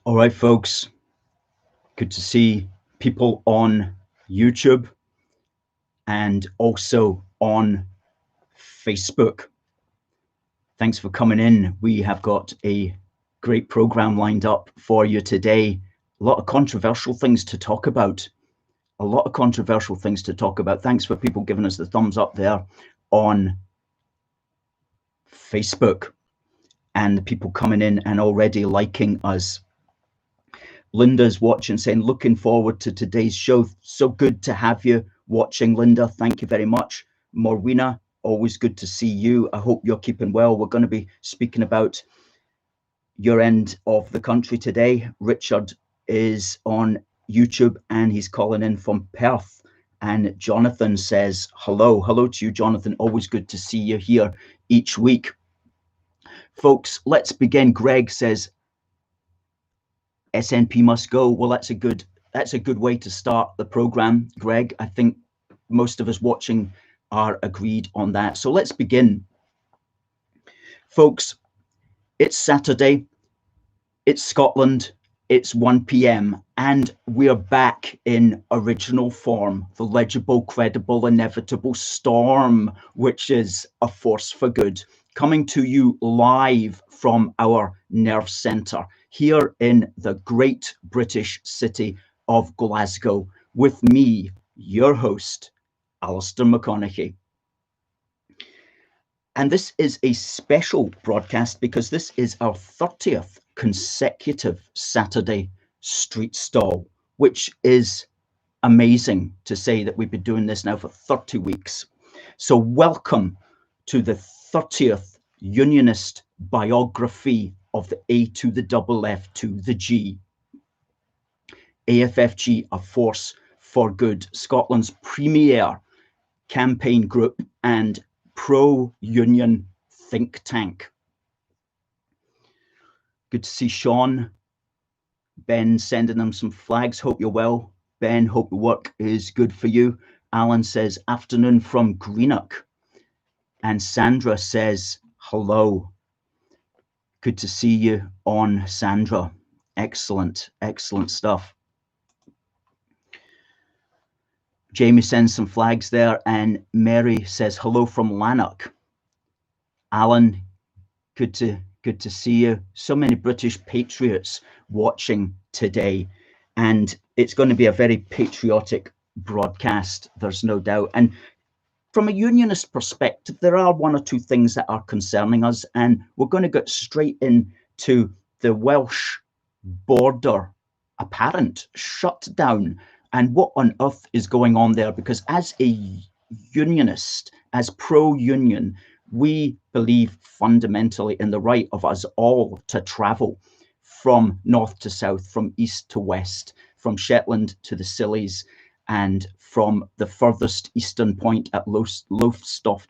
All right, folks, good to see people on YouTube and also on Facebook. Thanks for coming in. We have got a great program lined up for you today. A lot of controversial things to talk about. Thanks for people giving us the thumbs up there on Facebook and the people coming in and already liking us. Linda's watching, saying, looking forward to today's show. So good to have you watching, Linda. Thank you very much. Morwina, always good to see you. I hope you're keeping well. We're going to be speaking about your end of the country today. Richard is on YouTube and he's calling in from Perth. And Jonathan says, hello. Hello to you, Jonathan. Always good to see you here each week. Folks, let's begin. Greg says, SNP must go. Well, that's a good way to start the program, Greg. I think most of us watching are agreed on that. So let's begin. Folks, it's Saturday, it's Scotland, it's 1 p.m. and we're back in original form, the legible, credible, inevitable storm, which is a force for good, coming to you live from our nerve centre here in the great British city of Glasgow with me, your host, Alistair McConaughey. And this is a special broadcast because this is our 30th consecutive Saturday street stall, which is amazing to say that we've been doing this now for 30 weeks. So welcome to the 30th Unionist biography of the A to the double F to the G. AFFG, a force for good, Scotland's premier campaign group and pro-union think tank. Good to see Sean. Ben sending them some flags. Hope you're well. Ben, hope the work is good for you. Alan says, afternoon from Greenock. And Sandra says, hello. Good to see you on, Sandra. Excellent, excellent stuff. Jamie sends some flags there, and Mary says hello from Lanark. Alan, good to see you. So many British patriots watching today, and it's going to be a very patriotic broadcast, there's no doubt. And from a unionist perspective, there are one or two things that are concerning us, and we're going to get straight into the Welsh border apparent shutdown and what on earth is going on there. Because as a unionist, as pro-union, we believe fundamentally in the right of us all to travel from north to south, from east to west, from Shetland to the Scillies, and from the furthest eastern point at Lowestoft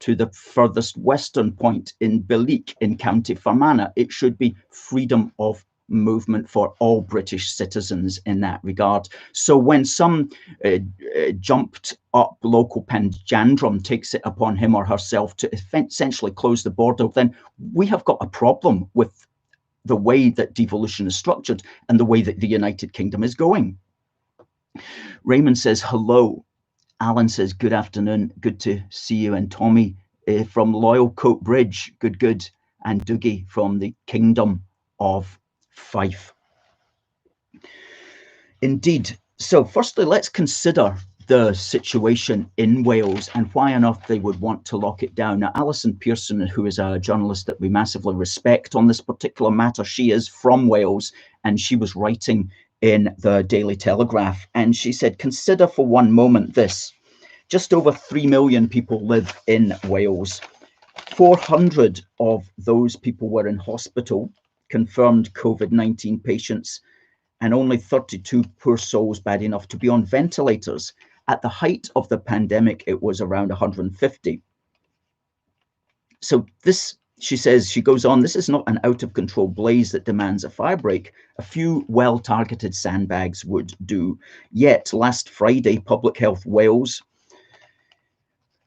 to the furthest western point in Bilic in County Fermanagh. It should be freedom of movement for all British citizens in that regard. So when some jumped up local panjandrum takes it upon him or herself to essentially close the border, then we have got a problem with the way that devolution is structured and the way that the United Kingdom is going. Raymond says hello. Alan says good afternoon, good to see you. And Tommy from Loyal Coat Bridge, good. And Dougie from the Kingdom of Fife. Indeed. So firstly, let's consider the situation in Wales and why on earth they would want to lock it down. Now, Alison Pearson, who is a journalist that we massively respect on this particular matter, she is from Wales and she was writing in the Daily Telegraph, and she said, consider for one moment this. Just over 3 million people live in Wales. 400 of those people were in hospital, confirmed COVID-19 patients, and only 32 poor souls bad enough to be on ventilators. At the height of the pandemic, it was around 150. So this, she says, she goes on, this is not an out-of-control blaze that demands a firebreak. A few well-targeted sandbags would do. Yet, last Friday, Public Health Wales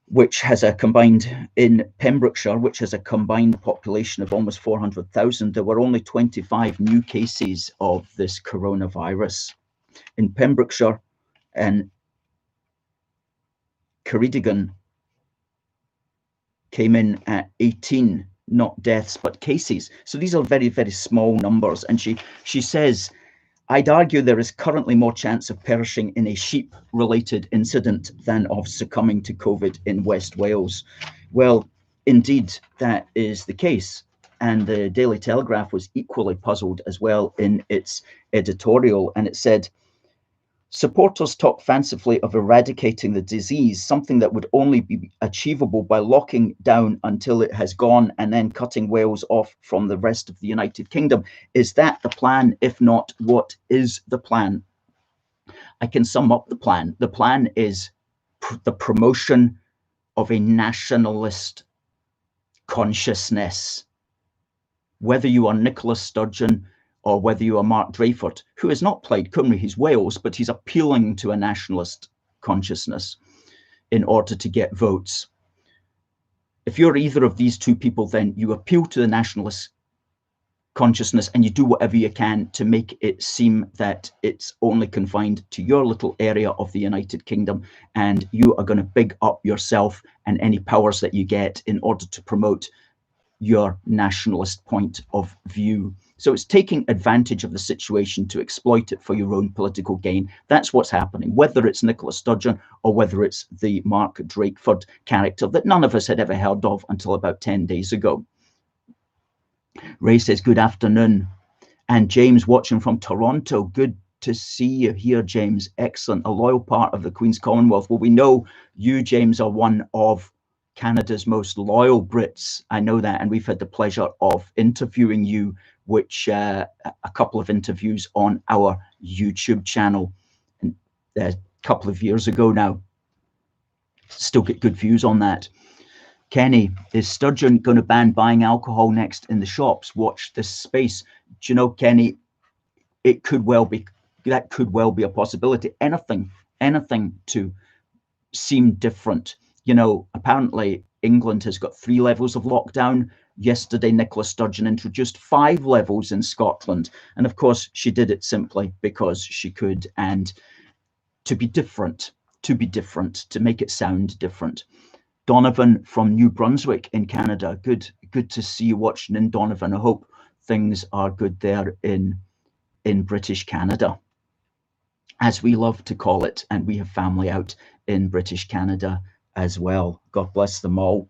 which has a combined, in Pembrokeshire, which has a combined population of almost 400,000, there were only 25 new cases of this coronavirus. In Pembrokeshire and Ceredigion came in at 18, not deaths, but cases. So these are very, very small numbers. And she says, I'd argue there is currently more chance of perishing in a sheep-related incident than of succumbing to COVID in West Wales. Well, indeed, that is the case. And the Daily Telegraph was equally puzzled as well in its editorial. And it said, supporters talk fancifully of eradicating the disease, something that would only be achievable by locking down until it has gone and then cutting Wales off from the rest of the United Kingdom. Is that the plan? If not, what is the plan? I can sum up the plan. The plan is the promotion of a nationalist consciousness. Whether you are Nicola Sturgeon or whether you are Mark Drayford, who has not played Cymru, he's Wales, but he's appealing to a nationalist consciousness in order to get votes. If you're either of these two people, then you appeal to the nationalist consciousness and you do whatever you can to make it seem that it's only confined to your little area of the United Kingdom, and you are going to big up yourself and any powers that you get in order to promote your nationalist point of view. So it's taking advantage of the situation to exploit it for your own political gain. That's what's happening, whether it's Nicola Sturgeon or whether it's the Mark Drakeford character that none of us had ever heard of until about 10 days ago. Ray says, good afternoon. And James watching from Toronto, good to see you here, James. Excellent. A loyal part of the Queen's Commonwealth. Well, we know you, James, are one of Canada's most loyal Brits. I know that, and we've had the pleasure of interviewing you, which a couple of interviews on our YouTube channel a couple of years ago now. Still get good views on that. Kenny, is Sturgeon going to ban buying alcohol next in the shops? Watch this space. Do you know, Kenny, it could well be, that could well be a possibility. Anything to seem different. You know, apparently England has got 3 levels of lockdown. Yesterday, Nicola Sturgeon introduced 5 levels in Scotland. And of course, she did it simply because she could, and to be different, to make it sound different. Donovan from New Brunswick in Canada. Good to see you watching in, Donovan. I hope things are good there in British Canada, as we love to call it. And we have family out in British Canada as well. God bless them all.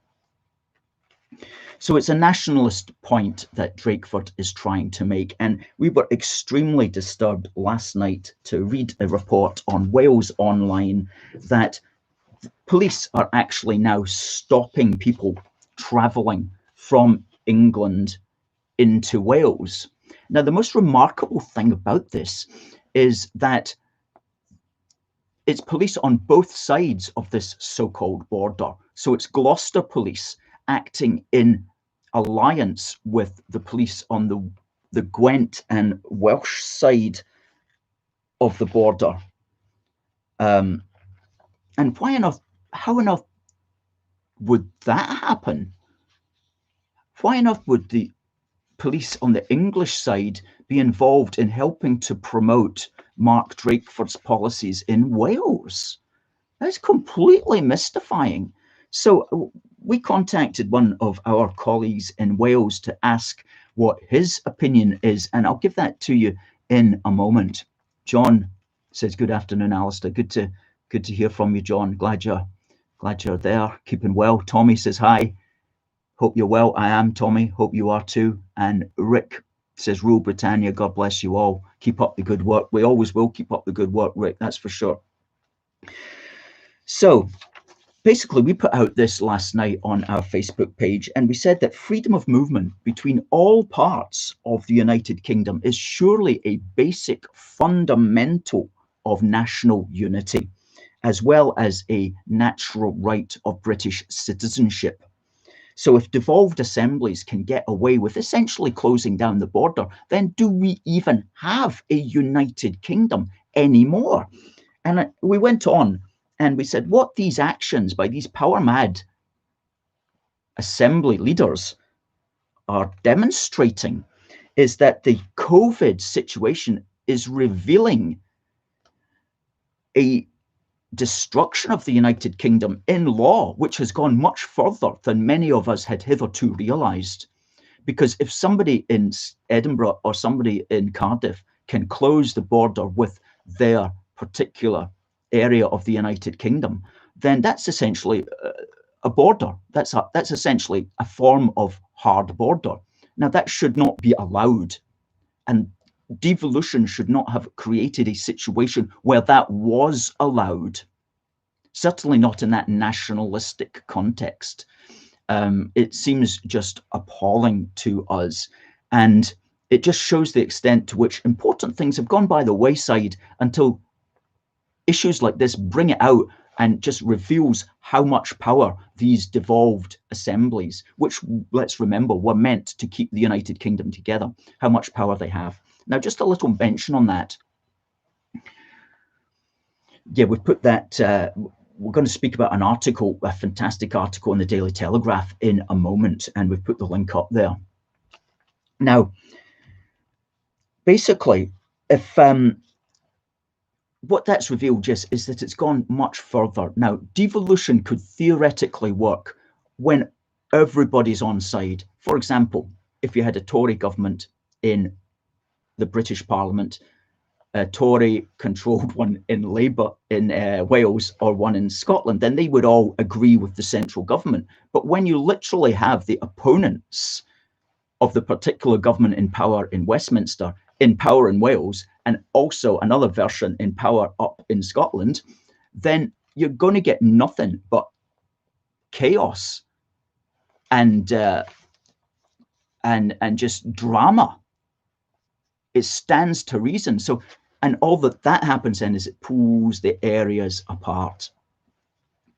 So it's a nationalist point that Drakeford is trying to make. And we were extremely disturbed last night to read a report on Wales Online that police are actually now stopping people travelling from England into Wales. Now, the most remarkable thing about this is that it's police on both sides of this so-called border. So it's Gloucester police acting in alliance with the police on the Gwent and Welsh side of the border. And why on earth, how on earth would that happen? Why on earth would the police on the English side be involved in helping to promote Mark Drakeford's policies in Wales? That's completely mystifying. So we contacted one of our colleagues in Wales to ask what his opinion is, and I'll give that to you in a moment. John says, good afternoon, Alistair. Good to hear from you, John. Glad you're there, keeping well. Tommy says hi. Hope you're well. I am, Tommy. Hope you are too. And Rick says, Rule Britannia, God bless you all. Keep up the good work. We always will keep up the good work, Rick, that's for sure. So basically, we put out this last night on our Facebook page, and we said that freedom of movement between all parts of the United Kingdom is surely a basic fundamental of national unity, as well as a natural right of British citizenship. So if devolved assemblies can get away with essentially closing down the border, then do we even have a United Kingdom anymore? And we went on And we said, what these actions by these power-mad assembly leaders are demonstrating is that the COVID situation is revealing a destruction of the United Kingdom in law, which has gone much further than many of us had hitherto realised. Because if somebody in Edinburgh or somebody in Cardiff can close the border with their particular area of the United Kingdom, then that's essentially a border. That's essentially a form of hard border. Now, that should not be allowed. And devolution should not have created a situation where that was allowed. Certainly not in that nationalistic context. It seems just appalling to us. And it just shows the extent to which important things have gone by the wayside until issues like this bring it out and just reveals how much power these devolved assemblies, which, let's remember, were meant to keep the United Kingdom together, how much power they have. Now, just a little mention on that. Yeah, we've put that, we're going to speak about an article, a fantastic article in the Daily Telegraph in a moment, and we've put the link up there. Now, basically, if what that's revealed just is that it's gone much further. Now, devolution could theoretically work when everybody's on side. For example, if you had a Tory government in the British Parliament, a Tory-controlled one in Labour in Wales or one in Scotland, then they would all agree with the central government. But when you literally have the opponents of the particular government in power in Westminster, in power in Wales, and also another version in power up in Scotland, then you're going to get nothing but chaos and just drama. It stands to reason. So, and all that happens then is it pulls the areas apart.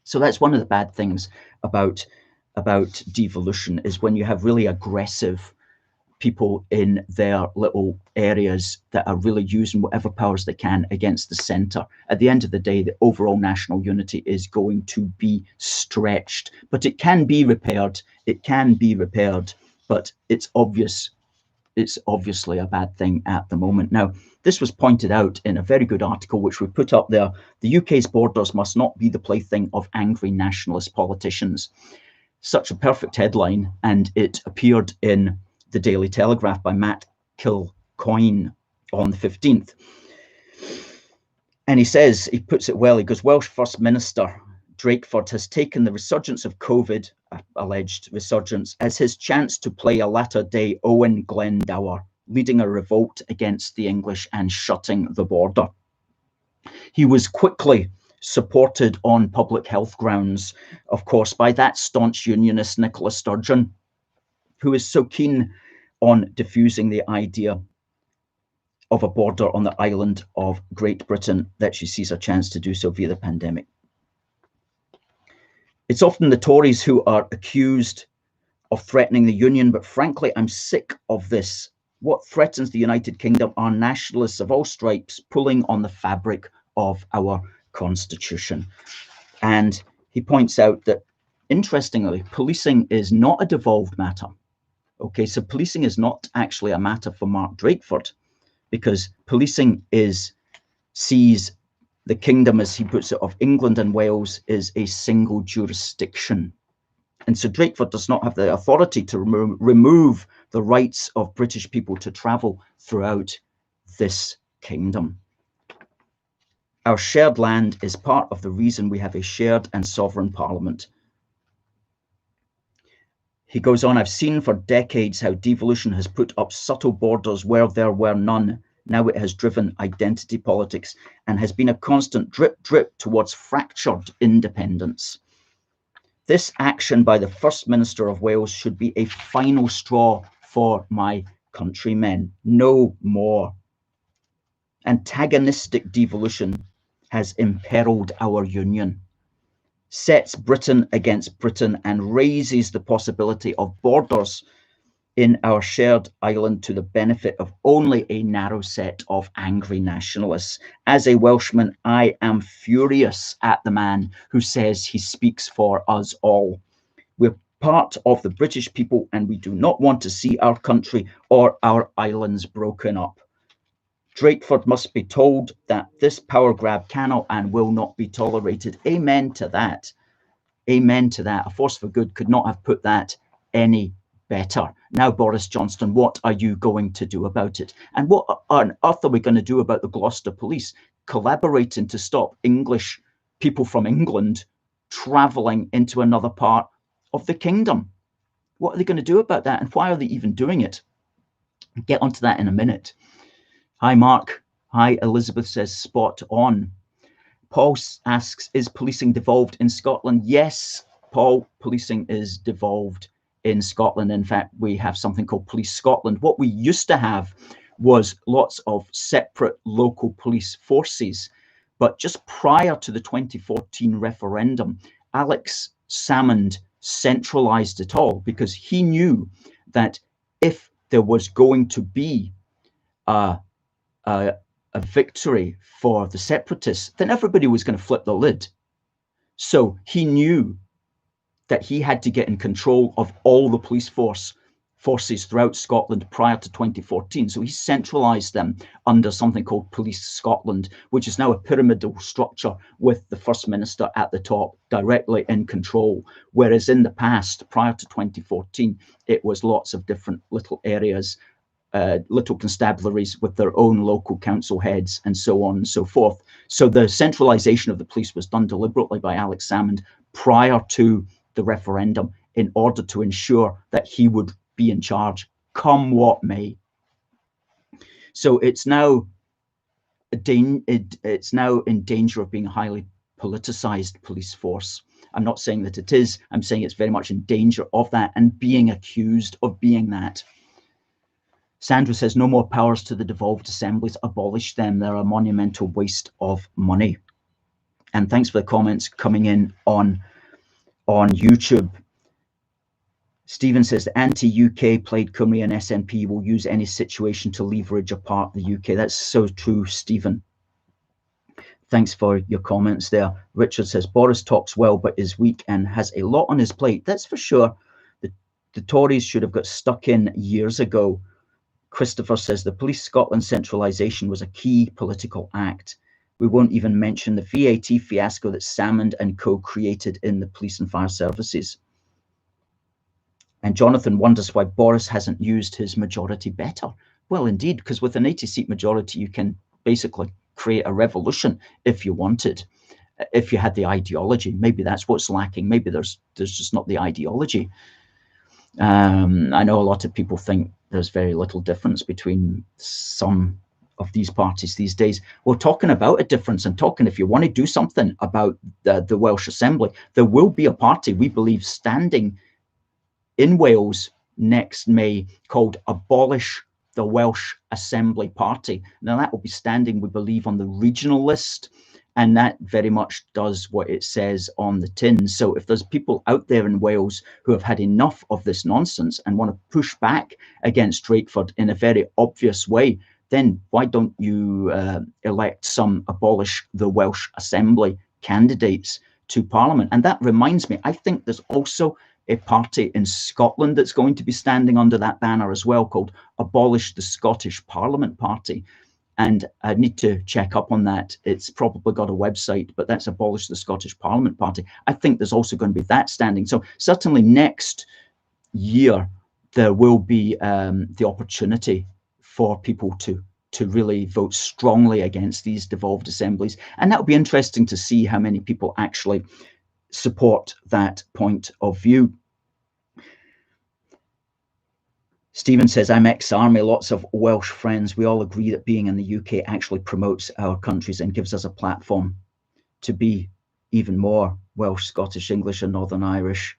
So that's one of the bad things about devolution, is when you have really aggressive people in their little areas that are really using whatever powers they can against the centre. At the end of the day, the overall national unity is going to be stretched, but it can be repaired. It can be repaired, but it's obvious. It's obviously a bad thing at the moment. Now, this was pointed out in a very good article, which we put up there. The UK's borders must not be the plaything of angry nationalist politicians. Such a perfect headline, and it appeared in the Daily Telegraph by Matt Kilcoyne on the 15th. And he says, he puts it well, he goes, Welsh First Minister Drakeford has taken the resurgence of COVID, alleged resurgence, as his chance to play a latter-day Owen Glendower, leading a revolt against the English and shutting the border. He was quickly supported on public health grounds, of course, by that staunch unionist Nicola Sturgeon, who is so keen on diffusing the idea of a border on the island of Great Britain that she sees a chance to do so via the pandemic. It's often the Tories who are accused of threatening the Union, but frankly, I'm sick of this. What threatens the United Kingdom are nationalists of all stripes pulling on the fabric of our constitution. And he points out that, interestingly, policing is not a devolved matter. Okay, so policing is not actually a matter for Mark Drakeford, because policing sees the kingdom, as he puts it, of England and Wales is a single jurisdiction. And so Drakeford does not have the authority to remove the rights of British people to travel throughout this kingdom. Our shared land is part of the reason we have a shared and sovereign parliament. He goes on, I've seen for decades how devolution has put up subtle borders where there were none. Now it has driven identity politics and has been a constant drip towards fractured independence. This action by the First Minister of Wales should be a final straw for my countrymen. No more. Antagonistic devolution has imperiled our union, sets Britain against Britain, and raises the possibility of borders in our shared island to the benefit of only a narrow set of angry nationalists. As a Welshman, I am furious at the man who says he speaks for us all. We're part of the British people, and we do not want to see our country or our islands broken up. Drakeford must be told that this power grab cannot and will not be tolerated. Amen to that. Amen to that. A Force for Good could not have put that any better. Now, Boris Johnson, what are you going to do about it? And what on earth are we going to do about the Gloucester police collaborating to stop English people from England travelling into another part of the kingdom? What are they going to do about that? And why are they even doing it? I'll get onto that in a minute. Hi, Mark. Hi, Elizabeth says, spot on. Paul asks, is policing devolved in Scotland? Yes, Paul, policing is devolved in Scotland. In fact, we have something called Police Scotland. What we used to have was lots of separate local police forces. But just prior to the 2014 referendum, Alex Salmond centralised it all because he knew that if there was going to be a victory for the separatists, then everybody was going to flip the lid. So he knew that he had to get in control of all the police forces throughout Scotland prior to 2014. So he centralised them under something called Police Scotland, which is now a pyramidal structure with the First Minister at the top directly in control. Whereas in the past, prior to 2014, it was lots of different little areas, little constabularies with their own local council heads and so on and so forth. So the centralisation of the police was done deliberately by Alex Salmond prior to the referendum in order to ensure that he would be in charge, come what may. So it's now in danger of being a highly politicised police force. I'm not saying that it is. I'm saying it's very much in danger of that and being accused of being that. Sandra says, no more powers to the devolved assemblies, abolish them. They're a monumental waste of money. And thanks for the comments coming in on YouTube. Stephen says, the anti-UK Plaid Cymru and SNP will use any situation to leverage apart the UK. That's so true, Stephen. Thanks for your comments there. Richard says, Boris talks well, but is weak and has a lot on his plate. That's for sure. The Tories should have got stuck in years ago. Christopher says, the Police Scotland centralisation was a key political act. We won't even mention the VAT fiasco that Salmond and co created in the police and fire services. And Jonathan wonders why Boris hasn't used his majority better. Well, indeed, because with an 80-seat majority, you can basically create a revolution if you wanted, if you had the ideology. Maybe that's what's lacking. Maybe there's just not the ideology. I know a lot of people think there's very little difference between some of these parties these days. We're talking about a difference and talking, if you want to do something about the Welsh Assembly, there will be a party, we believe, standing in Wales next May called Abolish, the Welsh Assembly Party. Now that will be standing, we believe, on the regional list, and that very much does what it says on the tin. So if there's people out there in Wales who have had enough of this nonsense and want to push back against Drakeford in a very obvious way, then why don't you elect some Abolish the Welsh Assembly candidates to Parliament? And that reminds me, I think there's also a party in Scotland that's going to be standing under that banner as well, called Abolish the Scottish Parliament Party. And I need to check up on that. It's probably got a website, but that's Abolish the Scottish Parliament Party. I think there's also going to be that standing. So certainly next year, there will be the opportunity for people to really vote strongly against these devolved assemblies. And that'll be interesting to see how many people actually support that point of view. Stephen says, I'm ex-army, lots of Welsh friends. We all agree that being in the UK actually promotes our countries and gives us a platform to be even more Welsh, Scottish, English, and Northern Irish.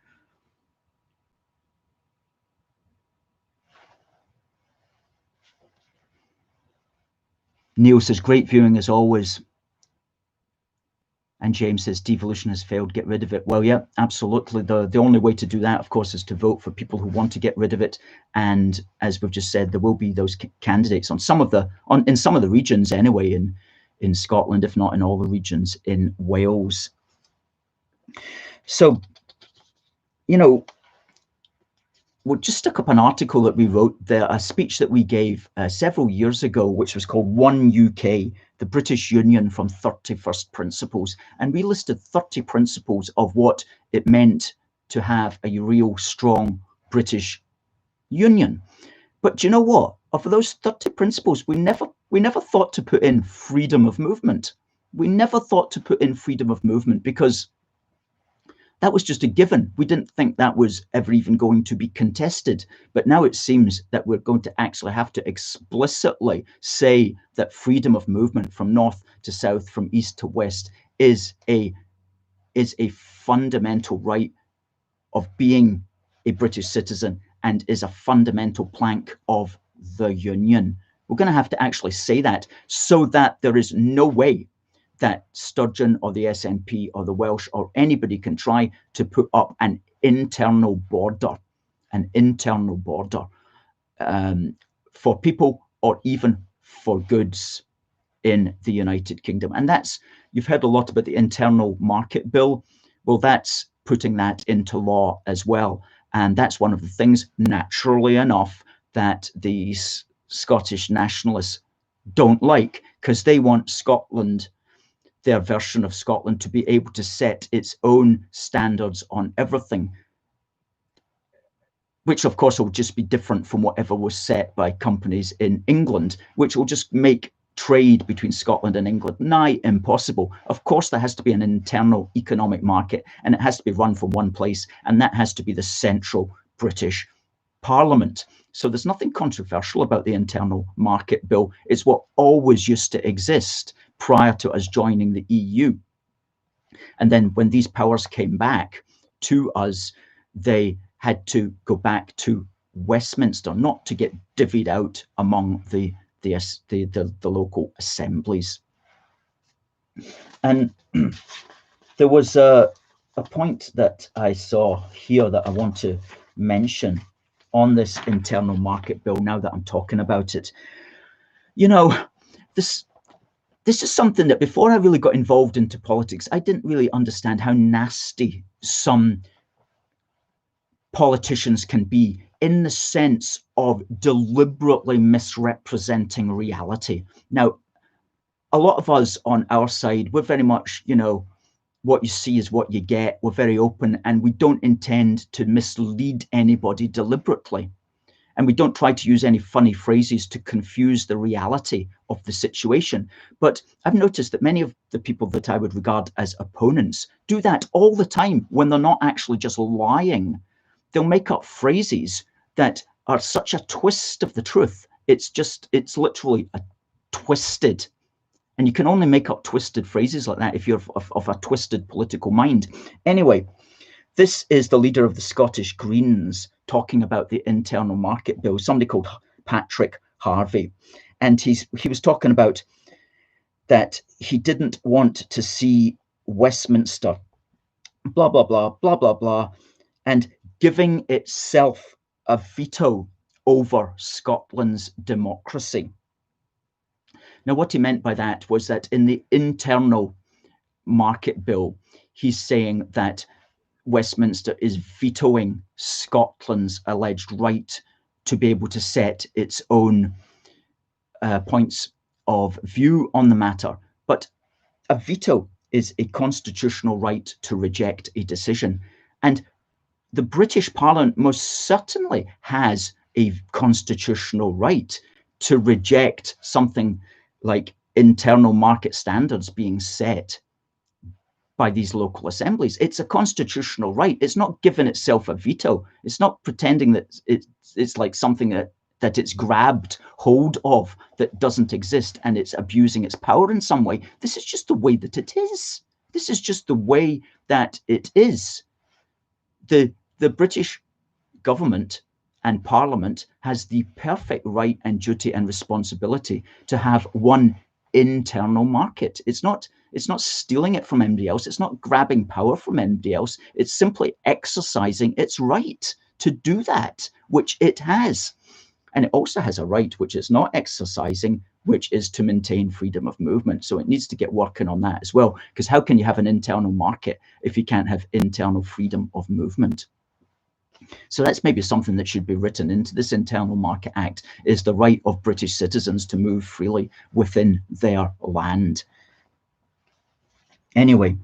Neil says, great viewing as always. And James says, devolution has failed, get rid of it. Well, yeah, absolutely. The only way to do that, of course, is to vote for people who want to get rid of it. And as we've just said, there will be those candidates in some of the regions anyway, in Scotland, if not in all the regions in Wales. So, we'll just stick up an article that we wrote there, a speech that we gave several years ago, which was called One UK, the British Union from 31st Principles. And we listed 30 principles of what it meant to have a real strong British Union. But do you know what? Of those 30 principles, we never thought to put in freedom of movement. We never thought to put in freedom of movement because that was just a given. We didn't think that was ever even going to be contested. But now it seems that we're going to actually have to explicitly say that freedom of movement from north to south, from east to west, is a fundamental right of being a British citizen and is a fundamental plank of the Union. We're going to have to actually say that so that there is no way that Sturgeon or the SNP or the Welsh or anybody can try to put up an internal border for people or even for goods in the United Kingdom. And that's, you've heard a lot about the internal market bill. Well, that's putting that into law as well. And that's one of the things, naturally enough, that these Scottish nationalists don't like, because they want Scotland, their version of Scotland, to be able to set its own standards on everything, which of course will just be different from whatever was set by companies in England, which will just make trade between Scotland and England nigh impossible. Of course, there has to be an internal economic market, and it has to be run from one place, and that has to be the central British Parliament. So there's nothing controversial about the internal market bill. It's what always used to exist prior to us joining the EU. And then when these powers came back to us, they had to go back to Westminster, not to get divvied out among the local assemblies. And there was a point that I saw here that I want to mention on this internal market bill now that I'm talking about it. This is something that before I really got involved into politics, I didn't really understand how nasty some politicians can be, in the sense of deliberately misrepresenting reality. Now, a lot of us on our side, we're very much, what you see is what you get. We're very open, and we don't intend to mislead anybody deliberately. And we don't try to use any funny phrases to confuse the reality of the situation. But I've noticed that many of the people that I would regard as opponents do that all the time when they're not actually just lying. They'll make up phrases that are such a twist of the truth. It's literally a twisted. And you can only make up twisted phrases like that if you're of a twisted political mind. Anyway, this is the leader of the Scottish Greens talking about the internal market bill, somebody called Patrick Harvey. And he was talking about that he didn't want to see Westminster, blah, blah, blah, blah, blah, blah, and giving itself a veto over Scotland's democracy. Now, what he meant by that was that in the internal market bill, he's saying that Westminster is vetoing Scotland's alleged right to be able to set its own points of view on the matter. But a veto is a constitutional right to reject a decision. And the British Parliament most certainly has a constitutional right to reject something like internal market standards being set by these local assemblies. It's a constitutional right. It's not giving itself a veto. It's not pretending that it's like something that it's grabbed hold of that doesn't exist and it's abusing its power in some way. This is just the way that it is. This is just the way that it is. The British government and Parliament has the perfect right and duty and responsibility to have one internal market. It's not It's not stealing it from anybody else. It's not grabbing power from anybody else. It's simply exercising its right to do that, which it has. And it also has a right which it's not exercising, which is to maintain freedom of movement. So it needs to get working on that as well, because how can you have an internal market if you can't have internal freedom of movement? So that's maybe something that should be written into this Internal Market Act, is the right of British citizens to move freely within their land. Anyway,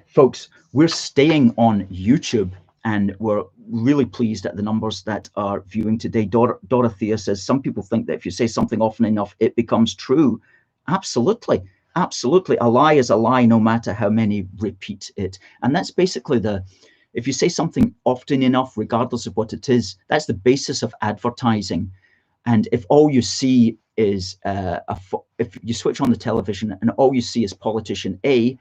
folks, we're staying on YouTube, and we're really pleased at the numbers that are viewing today. Dorothea says, some people think that if you say something often enough, it becomes true. Absolutely. Absolutely. A lie is a lie, no matter how many repeat it. And that's basically if you say something often enough, regardless of what it is, that's the basis of advertising. And if all you see is, if you switch on the television and all you see is politician A,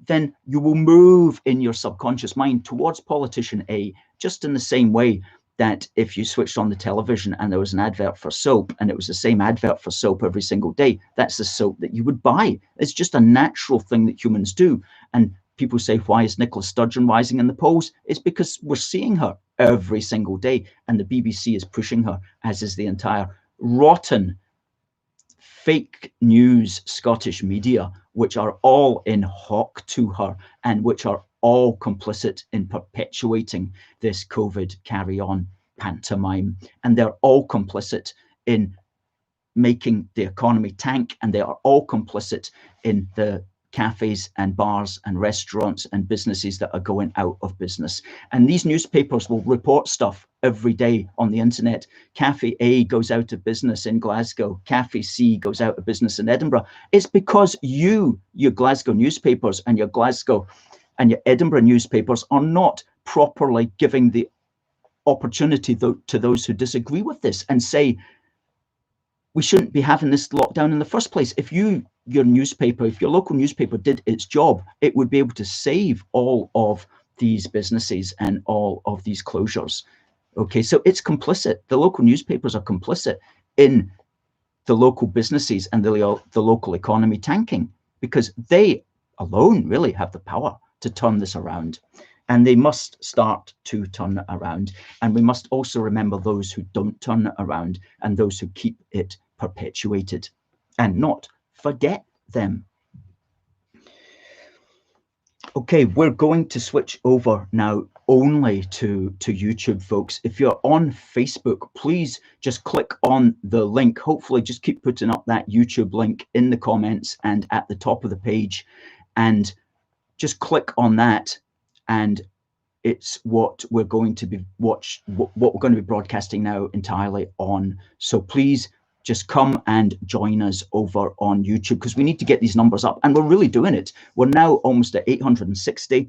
then you will move in your subconscious mind towards politician A, just in the same way that if you switched on the television and there was an advert for soap and it was the same advert for soap every single day, that's the soap that you would buy. It's just a natural thing that humans do. And people say, why is Nicola Sturgeon rising in the polls? It's because we're seeing her every single day, and the BBC is pushing her, as is the entire rotten fake news Scottish media, which are all in hock to her and which are all complicit in perpetuating this COVID carry-on pantomime. And they're all complicit in making the economy tank, and they are all complicit in the cafes and bars and restaurants and businesses that are going out of business. And these newspapers will report stuff every day on the internet. Cafe A goes out of business in Glasgow. Cafe C goes out of business in Edinburgh. It's because your Glasgow newspapers and your Glasgow and your Edinburgh newspapers are not properly giving the opportunity to those who disagree with this and say, we shouldn't be having this lockdown in the first place. If your local newspaper did its job, it would be able to save all of these businesses and all of these closures. Okay, so it's complicit. The local newspapers are complicit in the local businesses and the local economy tanking, because they alone really have the power to turn this around. And they must start to turn it around. And we must also remember those who don't turn it around and those who keep it perpetuated, and not forget them. Okay, we're going to switch over now only to YouTube, folks. If you're on Facebook, please just click on the link. Hopefully just keep putting up that YouTube link in the comments and at the top of the page, and just click on that, and it's what we're going to be what we're going to be broadcasting now entirely on. So please just come and join us over on YouTube, because we need to get these numbers up, and we're really doing it. We're now almost at 860,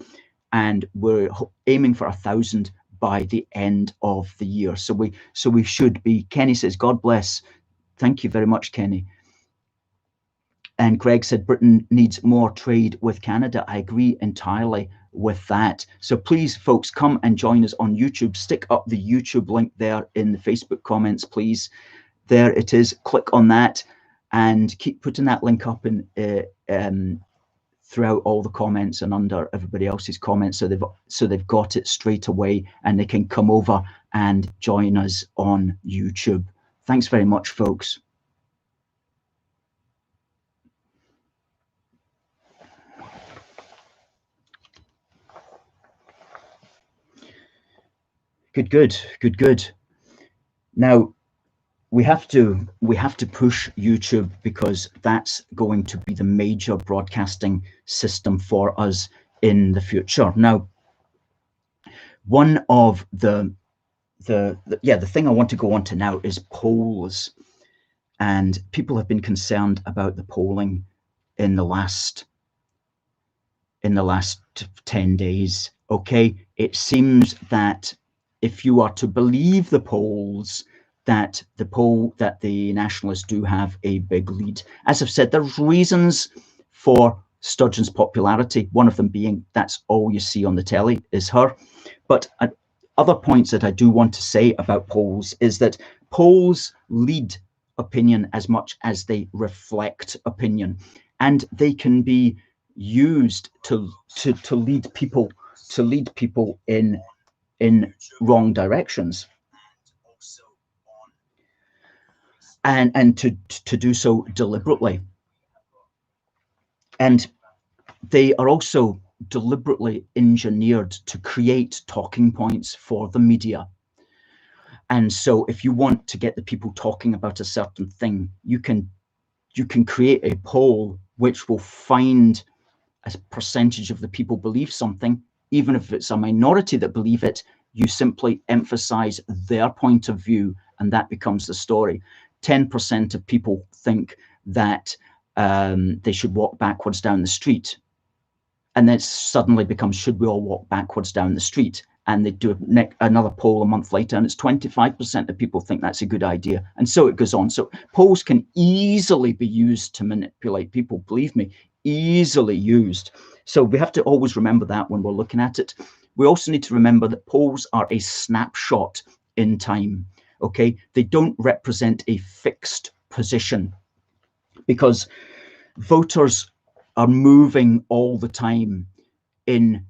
and we're aiming for 1,000 by the end of the year. So we should be. Kenny says, God bless. Thank you very much, Kenny. And Greg said Britain needs more trade with Canada. I agree entirely with that. So please, folks, come and join us on YouTube. Stick up the YouTube link there in the Facebook comments, please. There it is. Click on that and keep putting that link up in throughout all the comments and under everybody else's comments, so they've got it straight away and they can come over and join us on YouTube. Thanks very much, folks. Good. Now we have to push YouTube, because that's going to be the major broadcasting system for us in the future. Now, one of the thing I want to go on to now is polls, and people have been concerned about the polling in the last 10 days. Okay, it seems that if you are to believe the polls, that the Nationalists do have a big lead. As I've said, there's reasons for Sturgeon's popularity, one of them being that's all you see on the telly is her. But other points that I do want to say about polls is that polls lead opinion as much as they reflect opinion. and they can be used to lead people in wrong directions, and to do so deliberately. And they are also deliberately engineered to create talking points for the media. And so if you want to get the people talking about a certain thing, you can create a poll which will find a percentage of the people believe something. Even if it's a minority that believe it, you simply emphasize their point of view, and that becomes the story. 10% of people think that they should walk backwards down the street. And then it suddenly becomes, should we all walk backwards down the street? And they do another poll a month later, and it's 25% of people think that's a good idea. And so it goes on. So polls can easily be used to manipulate people, believe me, easily used. So we have to always remember that when we're looking at it. We also need to remember that polls are a snapshot in time, okay? They don't represent a fixed position, because voters are moving all the time in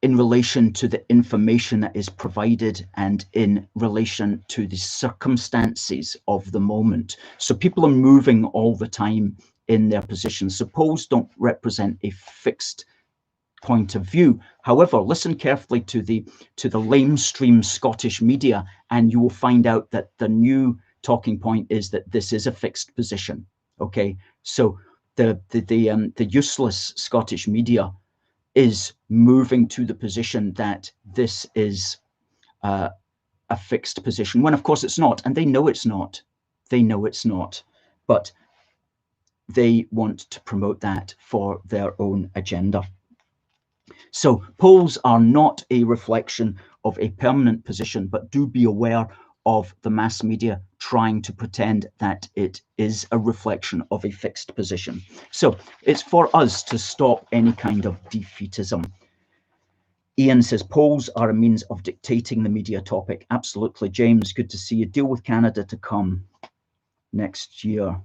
relation to the information that is provided and in relation to the circumstances of the moment. So people are moving all the time in their positions. So polls don't represent a fixed point of view. However, listen carefully to the lamestream Scottish media, and you will find out that the new talking point is that this is a fixed position. Okay, so the useless Scottish media is moving to the position that this is a fixed position, when of course it's not, and they know it's not. They know it's not, but they want to promote that for their own agenda. So polls are not a reflection of a permanent position, but do be aware of the mass media trying to pretend that it is a reflection of a fixed position. So it's for us to stop any kind of defeatism. Ian says polls are a means of dictating the media topic. Absolutely. James, good to see you. Deal with Canada to come next year.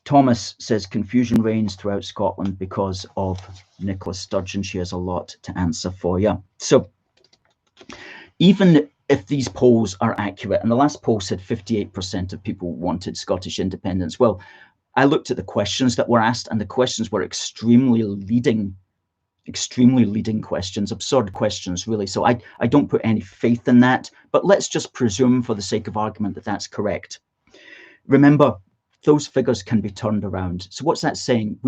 Thomas says confusion reigns throughout Scotland because of Nicola Sturgeon. She has a lot to answer for you. So even if these polls are accurate, and the last poll said 58% of people wanted Scottish independence. Well, I looked at the questions that were asked, and the questions were extremely leading questions, absurd questions, really. So I don't put any faith in that, but let's just presume for the sake of argument that that's correct. Remember, those figures can be turned around. So what's that saying?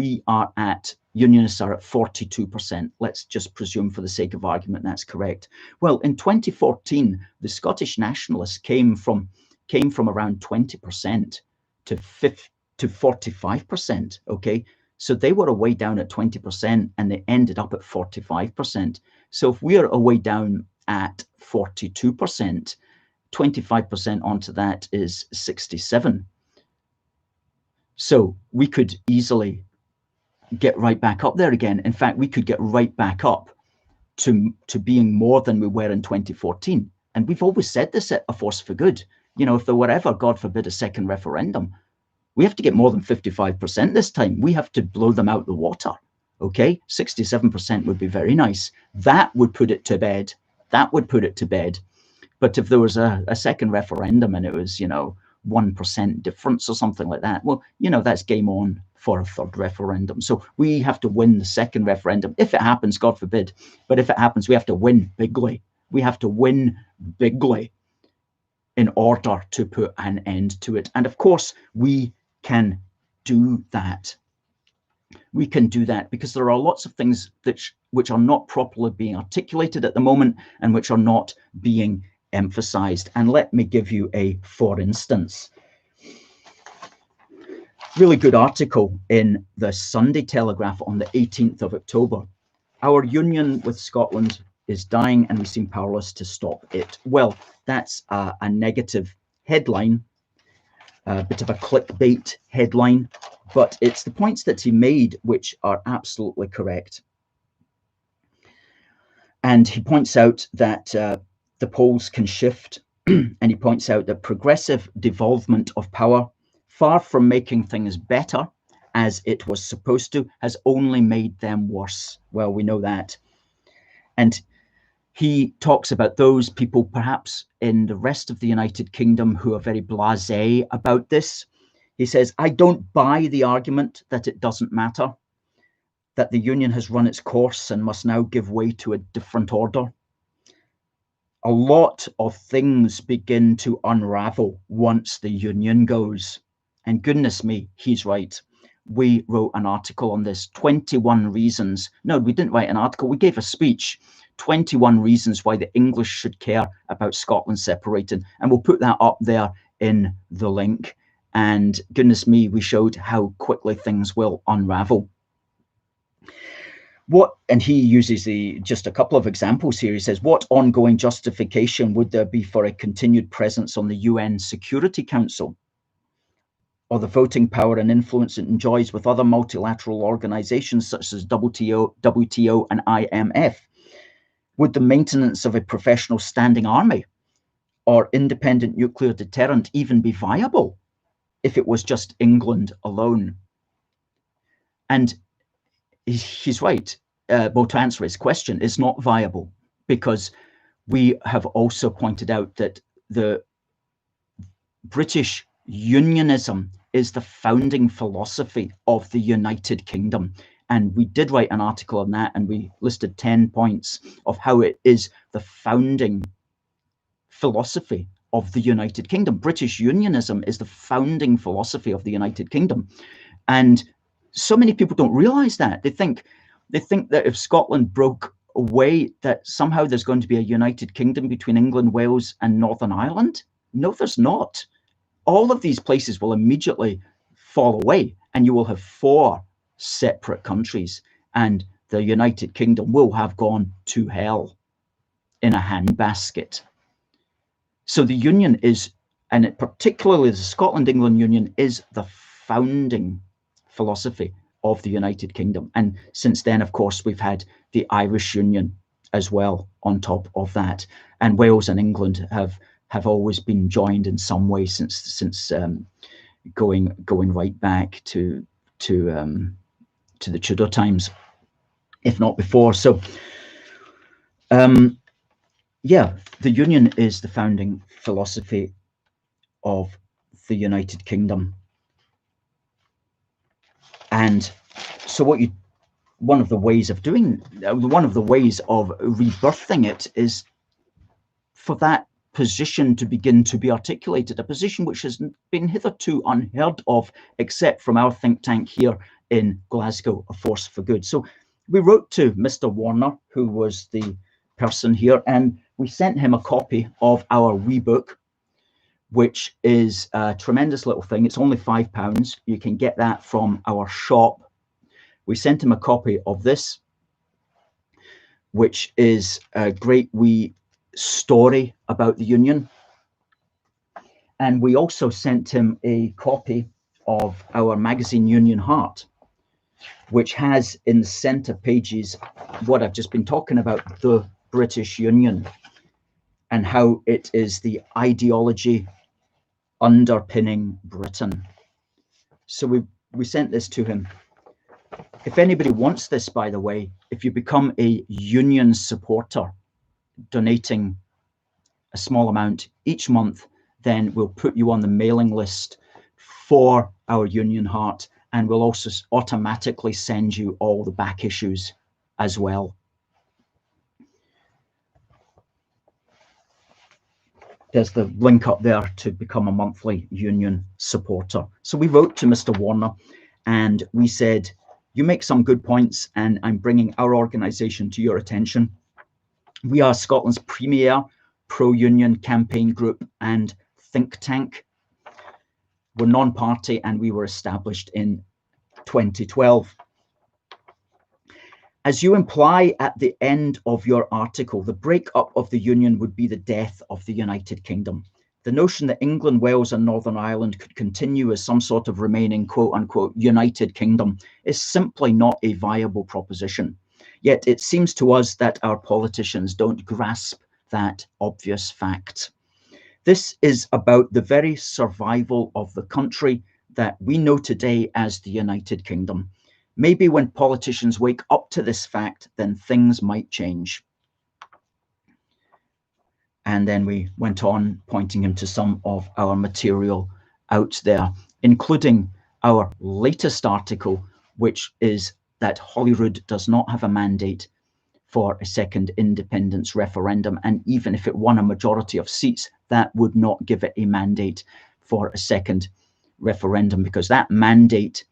Unionists are at 42%. Let's just presume for the sake of argument that's correct. Well, in 2014, the Scottish nationalists came from around 20% to 45%, okay? So they were away down at 20% and they ended up at 45%. So if we're away down at 42%, 25% onto that is 67. So we could easily get right back up there again. In fact, we could get right back up to being more than we were in 2014. And we've always said this at A Force for Good. You know, if there were ever, God forbid, a second referendum, we have to get more than 55% this time. We have to blow them out the water. Okay, 67% would be very nice. That would put it to bed. That would put it to bed. But if there was a second referendum and it was, 1% difference or something like that, well, that's game on for a third referendum. So we have to win the second referendum. If it happens, God forbid, but if it happens, we have to win bigly. We have to win bigly in order to put an end to it. And of course, we can do that. We can do that because there are lots of things which are not properly being articulated at the moment and which are not being emphasized. And let me give you a for instance. Really good article in the Sunday Telegraph on the 18th of October. Our union with Scotland is dying and we seem powerless to stop it. Well, that's a negative headline, a bit of a clickbait headline, but it's the points that he made which are absolutely correct. And he points out that the polls can shift, and he points out that progressive devolvement of power, far from making things better, as it was supposed to, has only made them worse. Well, we know that. And he talks about those people perhaps in the rest of the United Kingdom who are very blasé about this. He says, I don't buy the argument that it doesn't matter, that the union has run its course and must now give way to a different order. A lot of things begin to unravel once the union goes. And goodness me, he's right. We wrote an article on this, 21 reasons. No, we didn't write an article. We gave a speech, 21 reasons why the English should care about Scotland separating. And we'll put that up there in the link. And goodness me, we showed how quickly things will unravel. And he uses just a couple of examples here. He says, what ongoing justification would there be for a continued presence on the UN Security Council, or the voting power and influence it enjoys with other multilateral organizations such as WTO and IMF? Would the maintenance of a professional standing army or independent nuclear deterrent even be viable if it was just England alone? And he's right. Well, to answer his question, it's not viable, because we have also pointed out that the British unionism is the founding philosophy of the United Kingdom. And we did write an article on that, and we listed 10 points of how it is the founding philosophy of the United Kingdom. British unionism is the founding philosophy of the United Kingdom. And so many people don't realize that. They think that if Scotland broke away, that somehow there's going to be a United Kingdom between England, Wales, and Northern Ireland. No, there's not. All of these places will immediately fall away, and you will have 4 separate countries, and the United Kingdom will have gone to hell in a handbasket. So the union is, and particularly the Scotland-England Union, is the founding philosophy of the United Kingdom. And since then, of course, we've had the Irish Union as well on top of that. And Wales and England have always been joined in some way since going right back to the Tudor times, if not before. So yeah, the union is the founding philosophy of the United Kingdom. And so one of the ways of rebirthing it is for that position to begin to be articulated, a position which has been hitherto unheard of, except from our think tank here in Glasgow, A Force for Good. So we wrote to Mr. Warner, who was the person here, and we sent him a copy of our wee book, which is a tremendous little thing. It's only £5. You can get that from our shop. We sent him a copy of this, which is a great wee story about the union. And we also sent him a copy of our magazine Union Heart, which has in the center pages what I've just been talking about, the British Union, and how it is the ideology underpinning Britain. So we sent this to him. If anybody wants this, by the way, if you become a union supporter, donating a small amount each month, then we'll put you on the mailing list for our Union Heart, and we'll also automatically send you all the back issues as well. There's the link up there to become a monthly union supporter. So we wrote to Mr. Warner and we said, you make some good points and I'm bringing our organisation to your attention. We are Scotland's premier pro-union campaign group and think tank. We're non-party and we were established in 2012. As you imply at the end of your article, the breakup of the Union would be the death of the United Kingdom. The notion that England, Wales and Northern Ireland could continue as some sort of remaining quote-unquote United Kingdom is simply not a viable proposition. Yet it seems to us that our politicians don't grasp that obvious fact. This is about the very survival of the country, that we know today as the United Kingdom. Maybe when politicians wake up to this fact, then things might change. And then we went on pointing him to some of our material out there, including our latest article, which is that Holyrood does not have a mandate for a second independence referendum. And even if it won a majority of seats, that would not give it a mandate for a second referendum, because that mandate,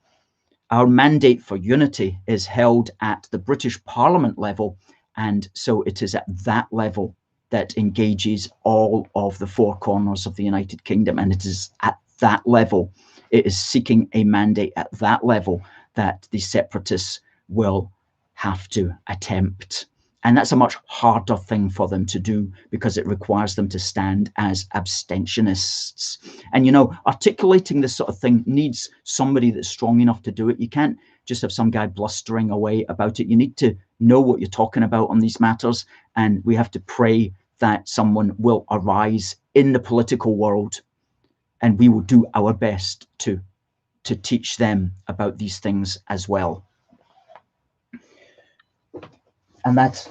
our mandate for unity, is held at the British Parliament level. And so it is at that level that engages all of the four corners of the United Kingdom. And it is at that level, it is seeking a mandate at that level that the separatists will have to attempt. And that's a much harder thing for them to do, because it requires them to stand as abstentionists. And, you know, articulating this sort of thing needs somebody that's strong enough to do it. You can't just have some guy blustering away about it. You need to know what you're talking about on these matters. And we have to pray that someone will arise in the political world, and we will do our best to teach them about these things as well. And that's,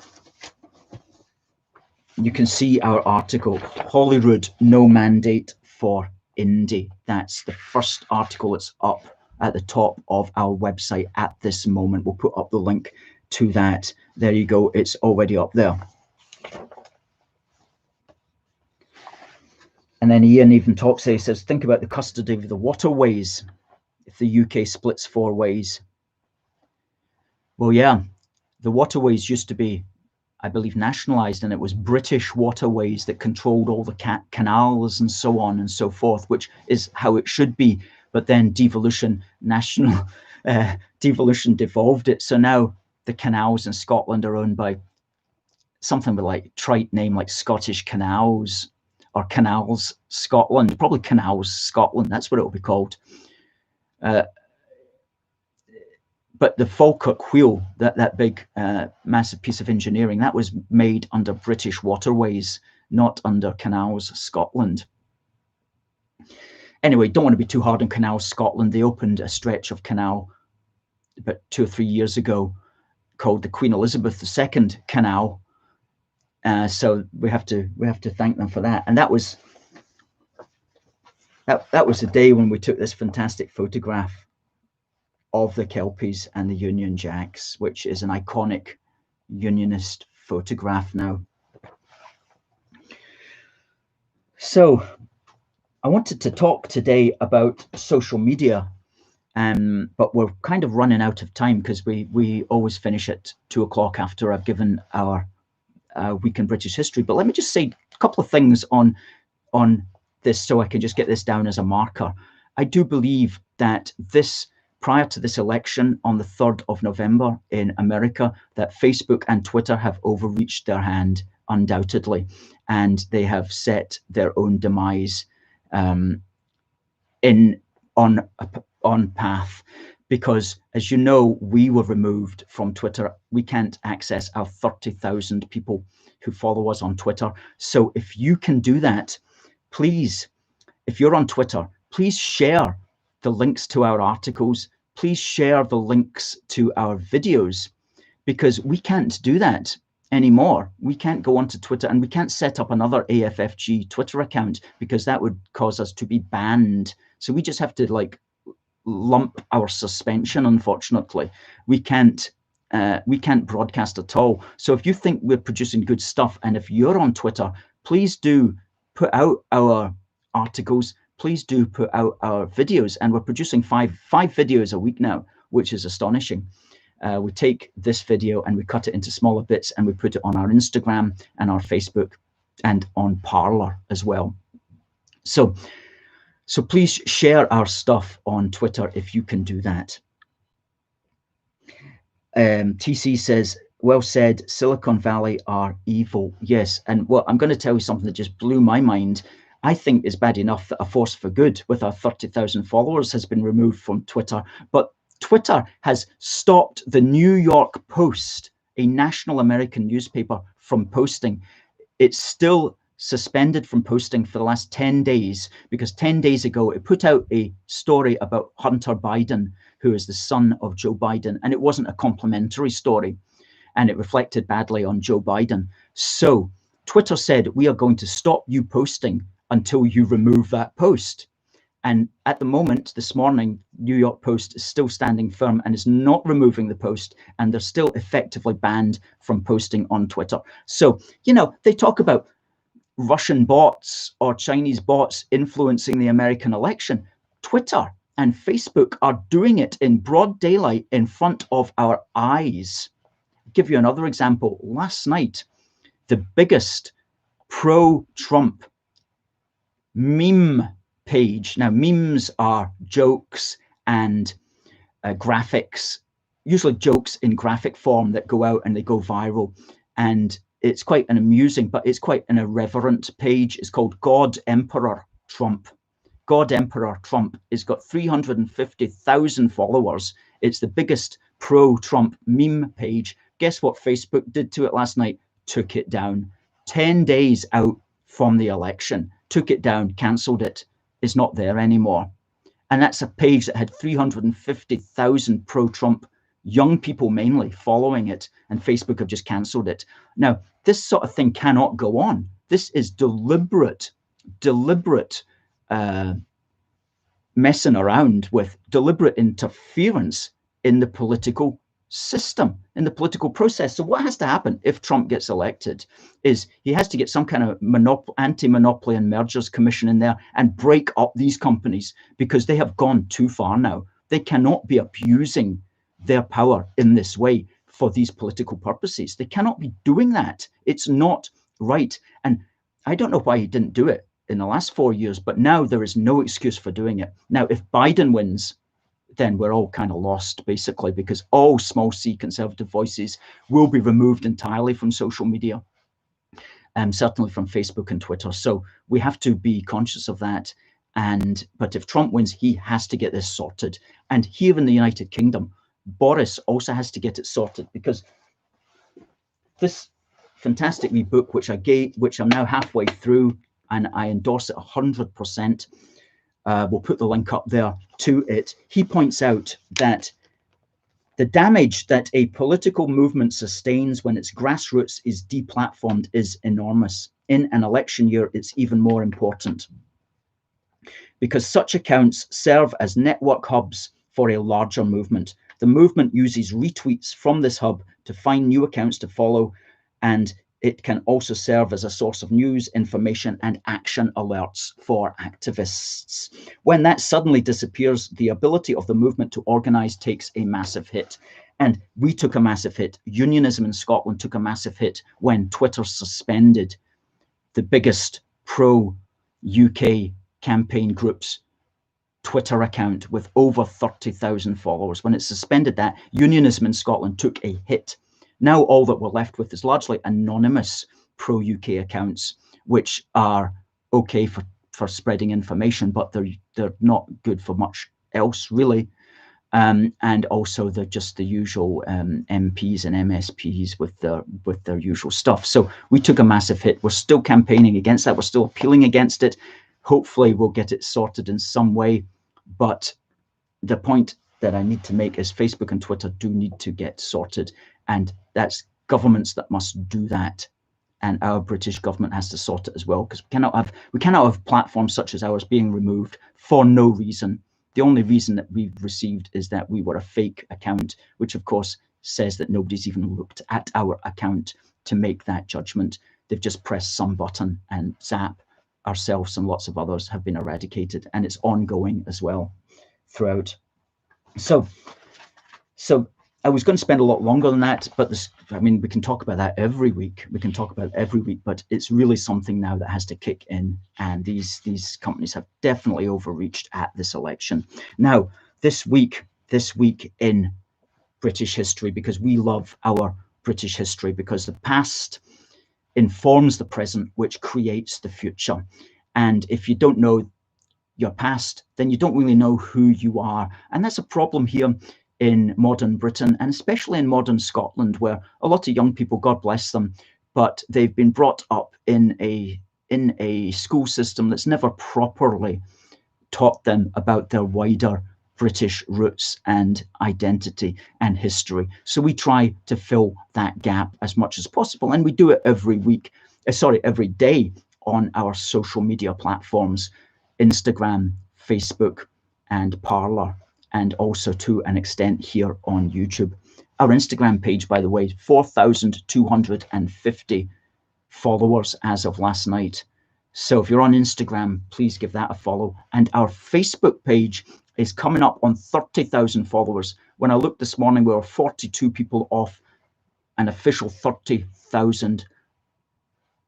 you can see our article, Holyrood, no mandate for Indy. That's the first article. It's up at the top of our website at this moment. We'll put up the link to that. There you go. It's already up there. And then Ian even talks there, he says, think about the custody of the waterways if the UK splits 4 ways. Well, yeah, the waterways used to be, I believe, nationalised, and it was British waterways that controlled all the canals and so on and so forth, which is how it should be. But then devolution devolved it. So now the canals in Scotland are owned by something with like trite name like Scottish Canals or Canals Scotland, probably Canals Scotland. That's what it will be called. But the Falkirk wheel, that big massive piece of engineering, that was made under British waterways, not under Canals Scotland. Anyway, don't want to be too hard on Canals Scotland. They opened a stretch of canal about 2 or 3 years ago called the Queen Elizabeth II Canal. So we have to thank them for that. And that was the day when we took this fantastic photograph of the Kelpies and the Union Jacks, which is an iconic unionist photograph now. So I wanted to talk today about social media, but we're kind of running out of time because we always finish at 2 o'clock after I've given our week in British history. But let me just say a couple of things on this so I can just get this down as a marker. I do believe that prior to this election on the 3rd of November in America, that Facebook and Twitter have overreached their hand, undoubtedly, and they have set their own demise on path. Because, as you know, we were removed from Twitter. We can't access our 30,000 people who follow us on Twitter. So if you can do that, please, if you're on Twitter, please share the links to our articles. Please share the links to our videos, because we can't do that anymore. We can't go onto Twitter, and we can't set up another AFFG Twitter account, because that would cause us to be banned. So we just have to like lump our suspension. Unfortunately, we can't broadcast at all. So if you think we're producing good stuff, and if you're on Twitter, please do put out our articles, please do put out our videos. And we're producing five videos a week now, which is astonishing. We take this video and we cut it into smaller bits, and we put it on our Instagram and our Facebook and on Parler as well. So please share our stuff on Twitter if you can do that. TC says, well said, Silicon Valley are evil. Yes, and well, I'm going to tell you something that just blew my mind. I think it's bad enough that a force for good with our 30,000 followers has been removed from Twitter, but Twitter has stopped the New York Post, a national American newspaper, from posting. It's still suspended from posting for the last 10 days because 10 days ago it put out a story about Hunter Biden, who is the son of Joe Biden, and it wasn't a complimentary story, and it reflected badly on Joe Biden. So Twitter said, we are going to stop you posting until you remove that post. And at the moment, this morning, New York Post is still standing firm and is not removing the post, and they're still effectively banned from posting on Twitter. So, you know, they talk about Russian bots or Chinese bots influencing the American election. Twitter and Facebook are doing it in broad daylight in front of our eyes. I'll give you another example. Last night, the biggest pro-Trump meme page. Now, memes are jokes and graphics, usually jokes in graphic form that go out and they go viral. And it's quite an amusing, but it's quite an irreverent page. It's called God Emperor Trump. God Emperor Trump has got 350,000 followers. It's the biggest pro-Trump meme page. Guess what Facebook did to it last night? Took it down. 10 days out from the election, took it down, cancelled it. It's not there anymore. And that's a page that had 350,000 pro-Trump young people mainly following it, and Facebook have just cancelled it. Now, this sort of thing cannot go on. This is deliberate messing around with deliberate interference in the political system, in the political process. So what has to happen if Trump gets elected is he has to get some kind of anti-monopoly and mergers commission in there and break up these companies, because they have gone too far now. They cannot be abusing their power in this way for these political purposes. They cannot be doing that. It's not right. And I don't know why he didn't do it in the last 4 years, but now there is no excuse for doing it. Now, if Biden wins, then we're all kind of lost, basically, because all small c conservative voices will be removed entirely from social media, certainly from Facebook and Twitter. So we have to be conscious of that. But if Trump wins, he has to get this sorted. And here in the United Kingdom, Boris also has to get it sorted, because this fantastic wee book, which I'm now halfway through, and I endorse it 100%. We'll put the link up there to it. He points out that the damage that a political movement sustains when its grassroots is deplatformed is enormous. In an election year, it's even more important, because such accounts serve as network hubs for a larger movement. The movement uses retweets from this hub to find new accounts to follow, and it can also serve as a source of news, information, and action alerts for activists. When that suddenly disappears, the ability of the movement to organize takes a massive hit. And we took a massive hit. Unionism in Scotland took a massive hit when Twitter suspended the biggest pro-UK campaign group's Twitter account with over 30,000 followers. When it suspended that, Unionism in Scotland took a hit. Now all that we're left with is largely anonymous pro-UK accounts, which are okay for spreading information, but they're not good for much else, really. And also they're just the usual MPs and MSPs with their usual stuff. So we took a massive hit. We're still campaigning against that. We're still appealing against it. Hopefully we'll get it sorted in some way. But the point that I need to make is Facebook and Twitter do need to get sorted. And that's governments that must do that. And our British government has to sort it as well, because we cannot have platforms such as ours being removed for no reason. The only reason that we've received is that we were a fake account, which of course says that nobody's even looked at our account to make that judgment. They've just pressed some button, and zap, ourselves and lots of others have been eradicated, and it's ongoing as well throughout. So I was going to spend a lot longer than that, but we can talk about that every week. But it's really something now that has to kick in, and these companies have definitely overreached at this election. Now, this week in British history, because we love our British history, because the past informs the present, which creates the future. And if you don't know your past, then you don't really know who you are. And that's a problem here in modern Britain, and especially in modern Scotland, where a lot of young people, God bless them, but they've been brought up in a in a school system that's never properly taught them about their wider British roots and identity and history. So we try to fill that gap as much as possible, and we do it every day on our social media platforms, Instagram, Facebook, and Parler, and also to an extent here on YouTube. Our Instagram page, by the way, 4,250 followers as of last night. So if you're on Instagram, please give that a follow. And our Facebook page is coming up on 30,000 followers. When I looked this morning, we were 42 people off an official 30,000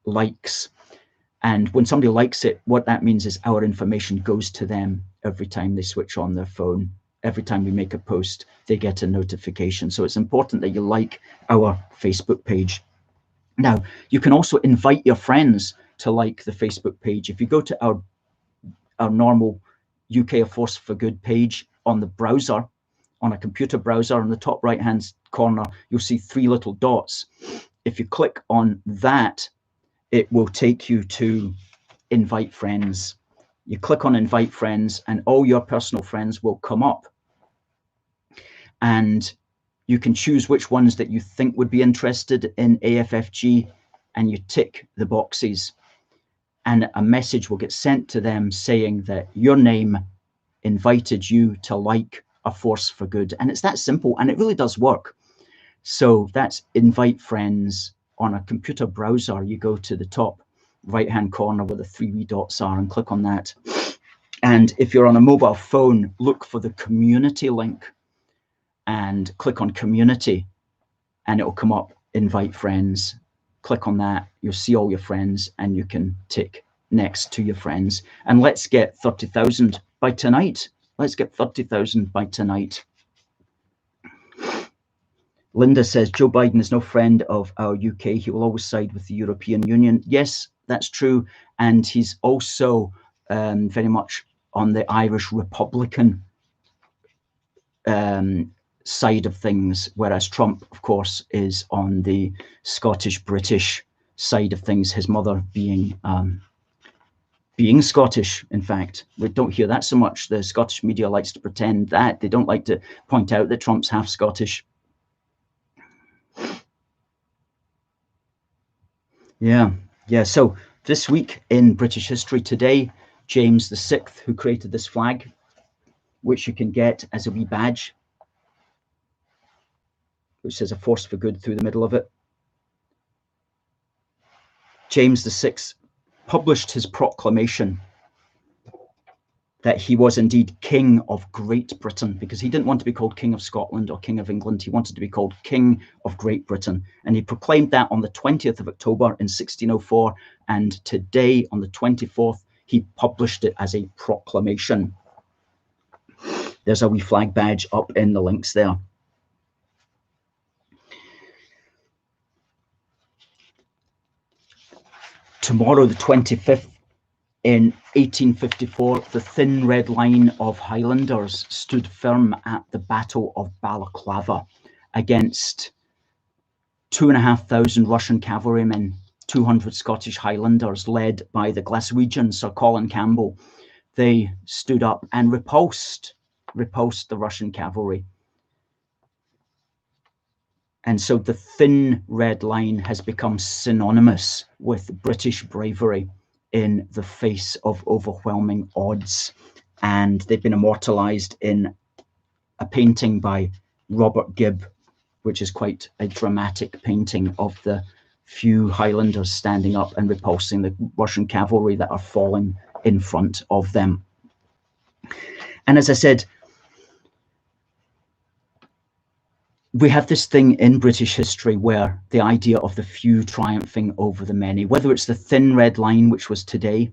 likes. And when somebody likes it, what that means is our information goes to them every time they switch on their phone. Every time we make a post, they get a notification. So it's important that you like our Facebook page. Now, you can also invite your friends to like the Facebook page. If you go to our normal UK A Force for Good page on the browser, on a computer browser, on the top right-hand corner, you'll see 3 little dots. If you click on that, it will take you to invite friends. You click on invite friends and all your personal friends will come up. And you can choose which ones that you think would be interested in AFFG, and you tick the boxes. And a message will get sent to them saying that your name invited you to like A Force for Good. And it's that simple, and it really does work. So that's invite friends on a computer browser. You go to the top right-hand corner where the 3 wee dots are and click on that. And if you're on a mobile phone, look for the community link and click on community, and it will come up invite friends. Click on that, you'll see all your friends, and you can tick next to your friends. And let's get 30,000 by tonight. Let's get 30,000 by tonight. Linda says, Joe Biden is no friend of our UK. He will always side with the European Union. Yes, that's true. And he's also very much on the Irish Republican side of things, whereas Trump, of course, is on the Scottish-British side of things, his mother being Scottish, in fact. We don't hear that so much. The Scottish media likes to pretend that. They don't like to point out that Trump's half Scottish. Yeah. So this week in British history today, James VI, who created this flag, which you can get as a wee badge, which says A Force for Good through the middle of it. James VI published his proclamation that he was indeed King of Great Britain, because he didn't want to be called King of Scotland or King of England. He wanted to be called King of Great Britain. And he proclaimed that on the 20th of October in 1604. And today, on the 24th, he published it as a proclamation. There's a wee flag badge up in the links there. Tomorrow, the 25th, in 1854, the thin red line of Highlanders stood firm at the Battle of Balaclava against 2,500 Russian cavalrymen, 200 Scottish Highlanders led by the Glaswegian Sir Colin Campbell. They stood up and repulsed the Russian cavalry. And so the thin red line has become synonymous with British bravery in the face of overwhelming odds. And they've been immortalized in a painting by Robert Gibb, which is quite a dramatic painting of the few Highlanders standing up and repulsing the Russian cavalry that are falling in front of them. And as I said, we have this thing in British history where the idea of the few triumphing over the many, whether it's the thin red line, which was today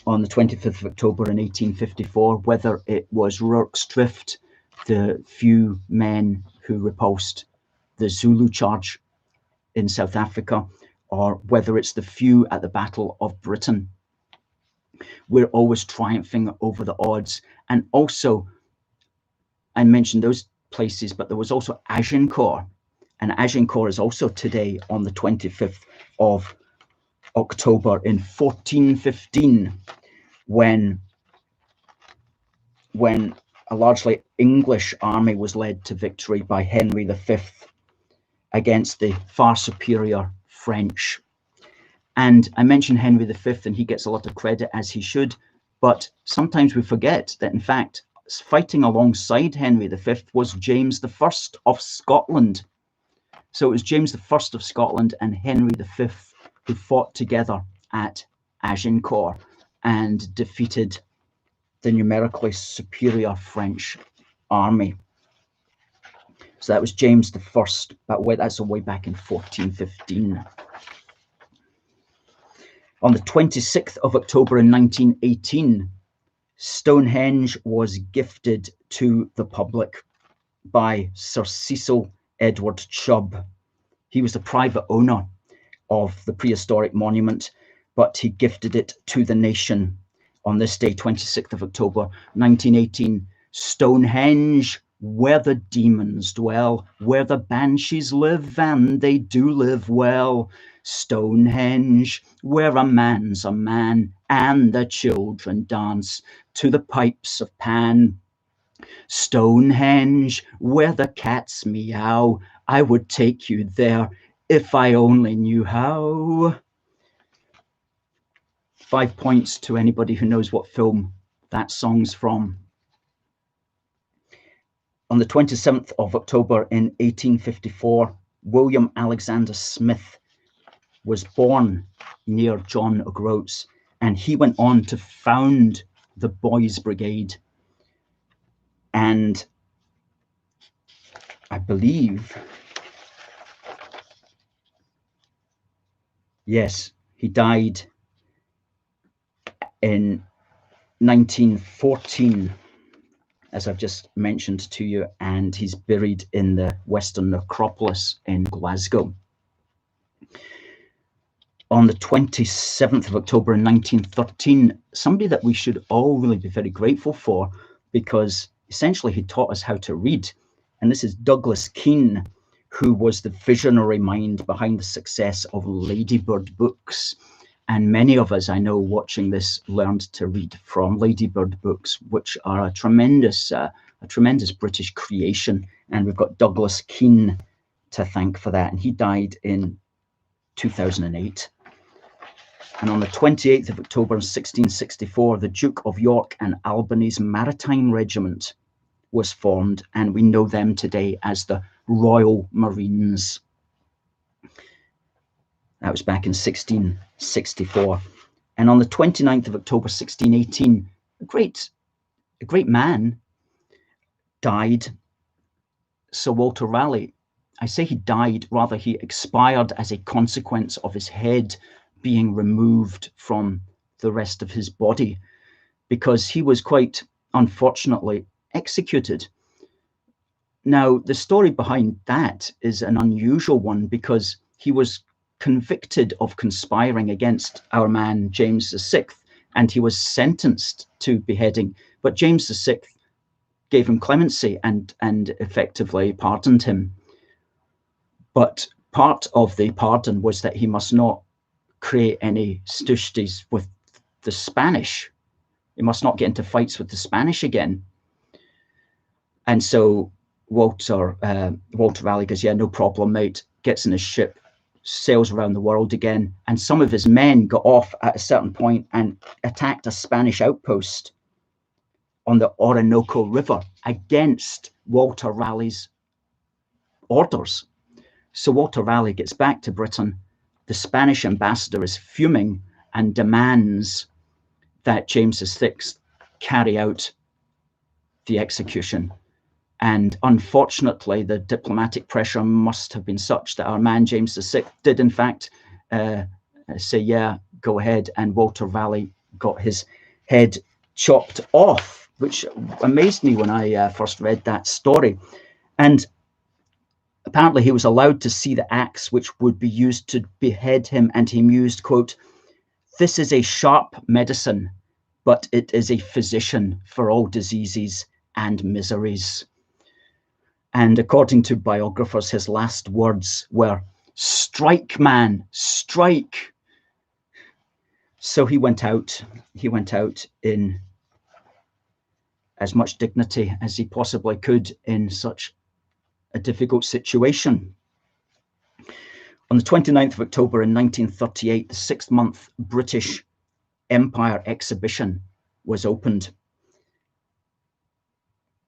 on the 25th of October in 1854, whether it was Rorke's Drift, the few men who repulsed the Zulu charge in South Africa, or whether it's the few at the Battle of Britain. We're always triumphing over the odds. And also, I mentioned those places, but there was also Agincourt, and Agincourt is also today on the 25th of October in 1415, when a largely English army was led to victory by Henry V against the far superior French. And I mentioned Henry V, and he gets a lot of credit, as he should, but sometimes we forget that, in fact, fighting alongside Henry V was James I of Scotland. So it was James I of Scotland and Henry V who fought together at Agincourt and defeated the numerically superior French army. So that was James I, but that's way back in 1415. On the 26th of October in 1918, Stonehenge was gifted to the public by Sir Cecil Edward Chubb. He was the private owner of the prehistoric monument, but he gifted it to the nation on this day, 26th of October, 1918. Stonehenge, where the demons dwell, where the banshees live, and they do live well. Stonehenge, where a man's a man, and the children dance to the pipes of Pan. Stonehenge, where the cats meow, I would take you there if I only knew how. 5 points to anybody who knows what film that song's from. On the 27th of October in 1854, William Alexander Smith was born near John O'Groats, and he went on to found the Boys Brigade. And I believe, yes, he died in 1914, as I've just mentioned to you, and he's buried in the Western Necropolis in Glasgow. On the 27th of October in 1913, somebody that we should all really be very grateful for, because essentially he taught us how to read. And this is Douglas Keane, who was the visionary mind behind the success of Ladybird books. And many of us, I know, watching this, learned to read from Ladybird books, which are a tremendous British creation. And we've got Douglas Keane to thank for that. And he died in 2008. And on the 28th of October 1664, the Duke of York and Albany's Maritime Regiment was formed, and we know them today as the Royal Marines. That was back in 1664. And on the 29th of October 1618, a great man died, Sir Walter Raleigh. I say he died, rather he expired as a consequence of his head being removed from the rest of his body, because he was quite unfortunately executed. Now, the story behind that is an unusual one, because he was convicted of conspiring against our man James VI, and he was sentenced to beheading. But James VI gave him clemency and effectively pardoned him. But part of the pardon was that he must not create any stooges with the Spanish. He must not get into fights with the Spanish again. And so Walter Raleigh goes, yeah, no problem, mate. Gets in his ship, sails around the world again. And some of his men got off at a certain point and attacked a Spanish outpost on the Orinoco River against Walter Raleigh's orders. So Walter Raleigh gets back to Britain. The Spanish ambassador is fuming and demands that James VI carry out the execution. And unfortunately, the diplomatic pressure must have been such that our man James VI did, in fact, say, yeah, go ahead. And Walter Raleigh got his head chopped off, which amazed me when I first read that story. And apparently he was allowed to see the axe which would be used to behead him, and he mused, quote, "This is a sharp medicine, but it is a physician for all diseases and miseries." And according to biographers, his last words were, "Strike, man, strike." So he went out in as much dignity as he possibly could in such a difficult situation. On the 29th of October in 1938, the 6-month British Empire exhibition was opened.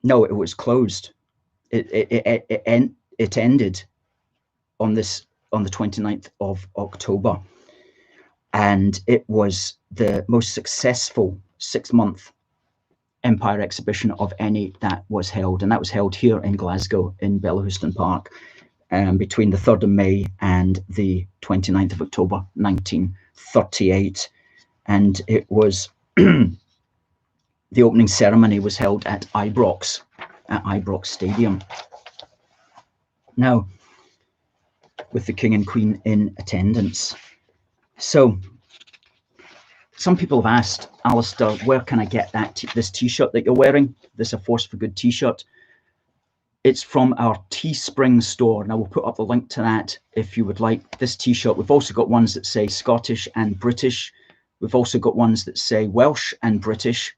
No, it was closed. It ended on the 29th of October, and it was the most successful 6-month Empire exhibition of any that was held, and that was held here in Glasgow in Bellahouston Park between the 3rd of May and the 29th of October 1938, and it was the opening ceremony was held at Ibrox Stadium. Now, with the King and Queen in attendance. So, some people have asked, Alistair, where can I get this T-shirt that you're wearing? This A Force for Good T-shirt. It's from our Teespring store. Now, we'll put up the link to that if you would like this T-shirt. We've also got ones that say Scottish and British. We've also got ones that say Welsh and British,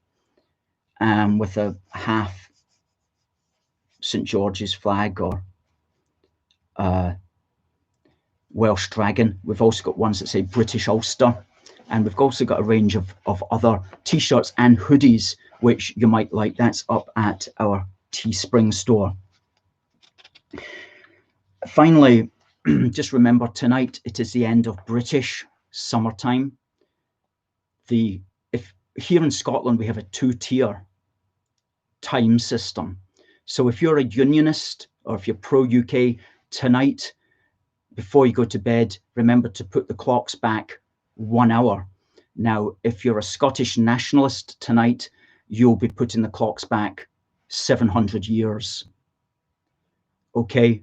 with a half St. George's flag or Welsh dragon. We've also got ones that say British Ulster. And we've also got a range of other T-shirts and hoodies, which you might like. That's up at our Teespring store. Finally, just remember tonight, it is the end of British summertime. Here in Scotland, we have a 2-tier time system. So if you're a unionist or if you're pro-UK tonight, before you go to bed, remember to put the clocks back 1 hour. Now, if you're a Scottish nationalist tonight, you'll be putting the clocks back 700 years. Okay,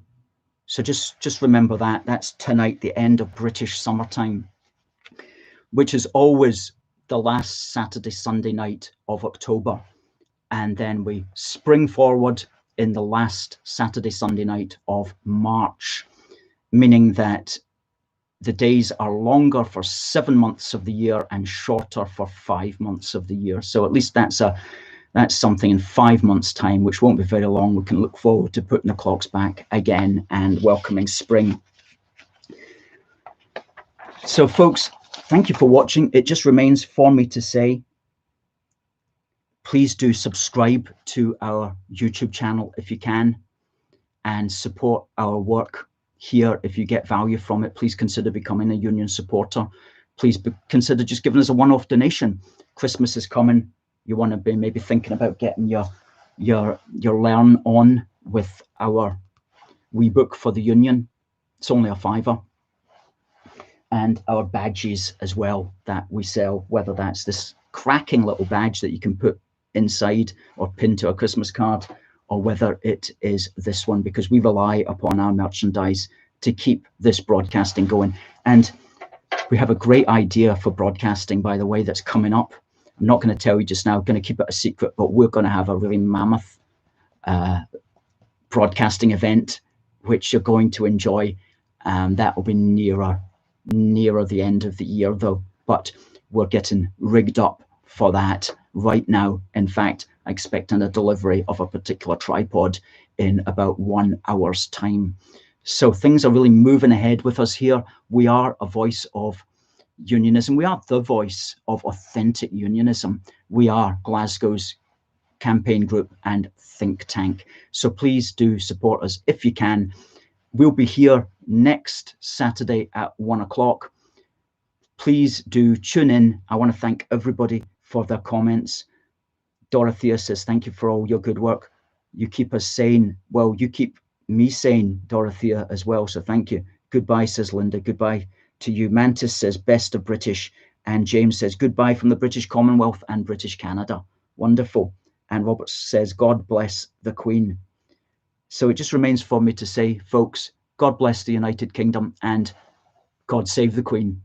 so just remember that. That's tonight, the end of British summertime, which is always the last Saturday, Sunday night of October. And then we spring forward in the last Saturday, Sunday night of March, meaning that the days are longer for 7 months of the year and shorter for 5 months of the year. So at least that's something in 5 months' time, which won't be very long. We can look forward to putting the clocks back again and welcoming spring. So folks, thank you for watching. It just remains for me to say, please do subscribe to our YouTube channel if you can, and support our work here. If you get value from it, please consider becoming a union supporter. Please consider just giving us a one-off donation. Christmas is coming. You want to be maybe thinking about getting your learn on with our wee book for the union. It's only a £5. And our badges as well that we sell, whether that's this cracking little badge that you can put inside or pin to a Christmas card, or whether it is this one, because we rely upon our merchandise to keep this broadcasting going. And we have a great idea for broadcasting, by the way, that's coming up. I'm not going to tell you just now, going to keep it a secret, but we're going to have a really mammoth broadcasting event, which you're going to enjoy. That will be nearer the end of the year, though. But we're getting rigged up for that right now. In fact, I expect a delivery of a particular tripod in about 1 hour's time. So things are really moving ahead with us here. We are a voice of unionism. We are the voice of authentic unionism. We are Glasgow's campaign group and think tank. So please do support us if you can. We'll be here next Saturday at 1 o'clock. Please do tune in. I want to thank everybody for their comments. Dorothea says, thank you for all your good work. You keep us sane. Well, you keep me sane, Dorothea, as well. So thank you. Goodbye, says Linda. Goodbye to you. Mantis says, best of British. And James says, goodbye from the British Commonwealth and British Canada. Wonderful. And Robert says, God bless the Queen. So it just remains for me to say, folks, God bless the United Kingdom and God save the Queen.